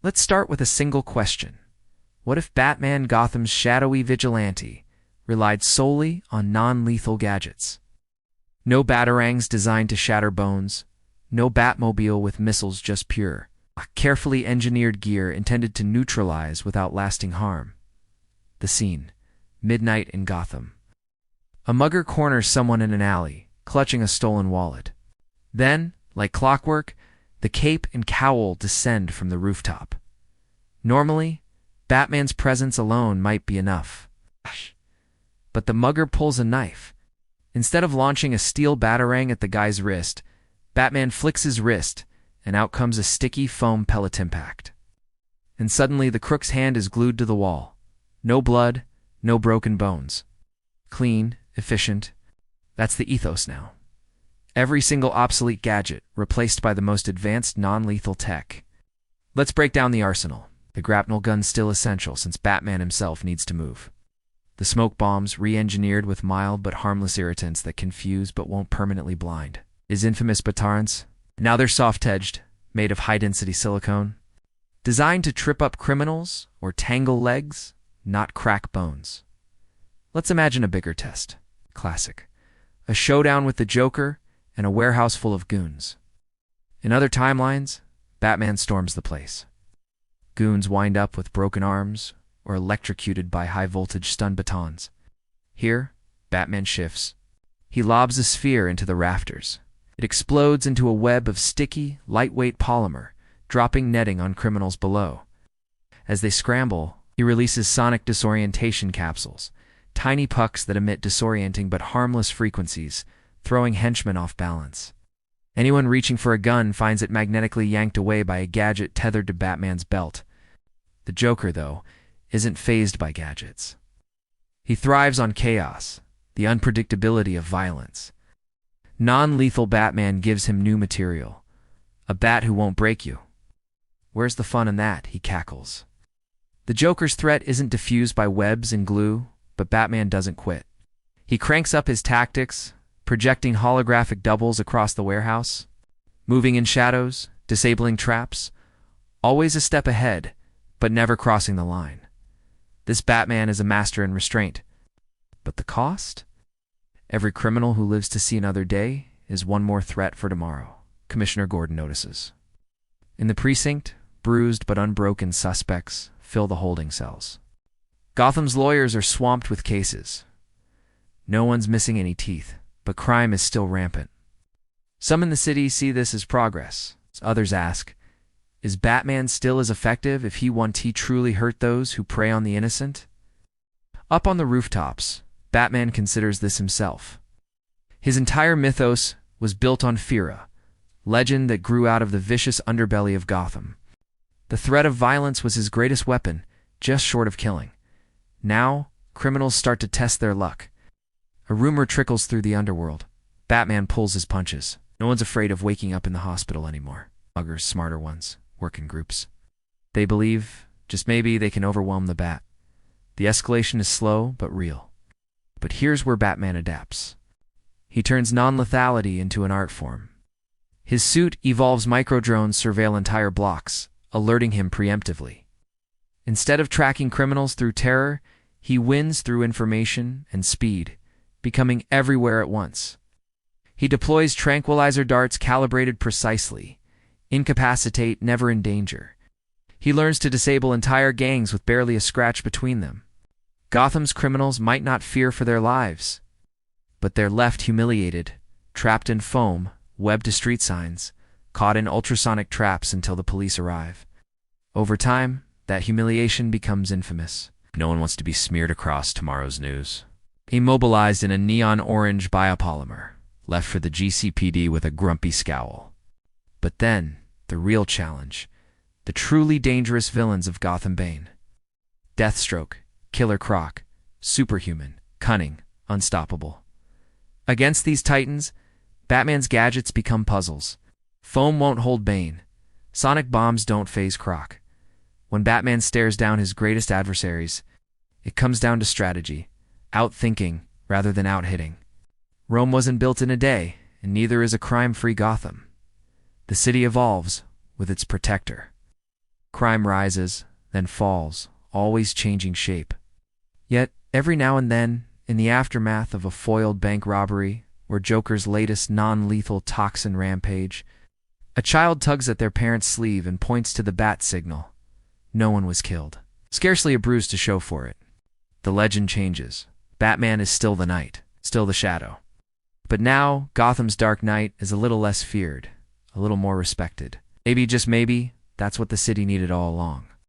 Let's start with a single question. What if Batman, Gotham's shadowy vigilante, relied solely on non-lethal gadgets? No batarangs designed to shatter bones, no Batmobile with missiles just pure, a carefully engineered gear intended to neutralize without lasting harm. The scene: midnight in Gotham. A mugger corners someone in an alley, clutching a stolen wallet. Then, like clockwork, the cape and cowl descend from the rooftop. Normally, Batman's presence alone might be enough. But the mugger pulls a knife. Instead of launching a steel batarang at the guy's wrist, Batman flicks his wrist, and out comes a sticky foam pellet impact. And suddenly the crook's hand is glued to the wall. No blood, no broken bones. Clean, efficient. That's the ethos now. Every single obsolete gadget replaced by the most advanced non-lethal tech. Let's break down the arsenal. The grapnel gun's still essential since Batman himself needs to move. The smoke bombs, re-engineered with mild but harmless irritants that confuse but won't permanently blind. His infamous batarans. Now they're soft-edged, made of high-density silicone. Designed to trip up criminals or tangle legs, not crack bones. Let's imagine a bigger test. Classic. A showdown with the Joker and a warehouse full of goons. In other timelines, Batman storms the place. Goons wind up with broken arms or electrocuted by high-voltage stun batons. Here, Batman shifts. He lobs a sphere into the rafters. It explodes into a web of sticky, lightweight polymer, dropping netting on criminals below. As they scramble, he releases sonic disorientation capsules, tiny pucks that emit disorienting but harmless frequencies, throwing henchmen off balance. Anyone reaching for a gun finds it magnetically yanked away by a gadget tethered to Batman's belt. The Joker, though, isn't fazed by gadgets. He thrives on chaos, the unpredictability of violence. Non-lethal Batman gives him new material, a bat who won't break you. Where's the fun in that? He cackles. The Joker's threat isn't diffused by webs and glue, but Batman doesn't quit. He cranks up his tactics, projecting holographic doubles across the warehouse, moving in shadows, disabling traps, always a step ahead, but never crossing the line. This Batman is a master in restraint. But the cost? Every criminal who lives to see another day is one more threat for tomorrow, Commissioner Gordon notices. In the precinct, bruised but unbroken suspects fill the holding cells. Gotham's lawyers are swamped with cases. No one's missing any teeth, but crime is still rampant. Some in the city see this as progress. Others ask, is Batman still as effective if he truly hurt those who prey on the innocent? Up on the rooftops, Batman considers this himself. His entire mythos was built on Fira, legend that grew out of the vicious underbelly of Gotham. The threat of violence was his greatest weapon, just short of killing. Now, criminals start to test their luck. A rumor trickles through the underworld. Batman pulls his punches. No one's afraid of waking up in the hospital anymore. Muggers, smarter ones, work in groups. They believe, just maybe, they can overwhelm the Bat. The escalation is slow, but real. But here's where Batman adapts. He turns non-lethality into an art form. His suit evolves microdrones surveil entire blocks, alerting him preemptively. Instead of tracking criminals through terror, he wins through information and speed, becoming everywhere at once. He deploys tranquilizer darts calibrated precisely, incapacitate, never in danger. He learns to disable entire gangs with barely a scratch between them. Gotham's criminals might not fear for their lives, but they're left humiliated, trapped in foam, webbed to street signs, caught in ultrasonic traps until the police arrive. Over time, that humiliation becomes infamous. No one wants to be smeared across tomorrow's news. Immobilized in a neon orange biopolymer, left for the GCPD with a grumpy scowl. But then, the real challenge, the truly dangerous villains of Gotham Bane. Deathstroke, Killer Croc, superhuman, cunning, unstoppable. Against these titans, Batman's gadgets become puzzles. Foam won't hold Bane. Sonic bombs don't faze Croc. When Batman stares down his greatest adversaries, it comes down to strategy, outthinking rather than outhitting. Rome wasn't built in a day, and neither is a crime-free Gotham. The city evolves with its protector. Crime rises, then falls, always changing shape. Yet, every now and then, in the aftermath of a foiled bank robbery or Joker's latest non-lethal toxin rampage, a child tugs at their parent's sleeve and points to the bat signal. No one was killed. Scarcely a bruise to show for it. The legend changes. Batman is still the knight, still the shadow. But now, Gotham's Dark Knight is a little less feared, a little more respected. Maybe, just maybe, that's what the city needed all along.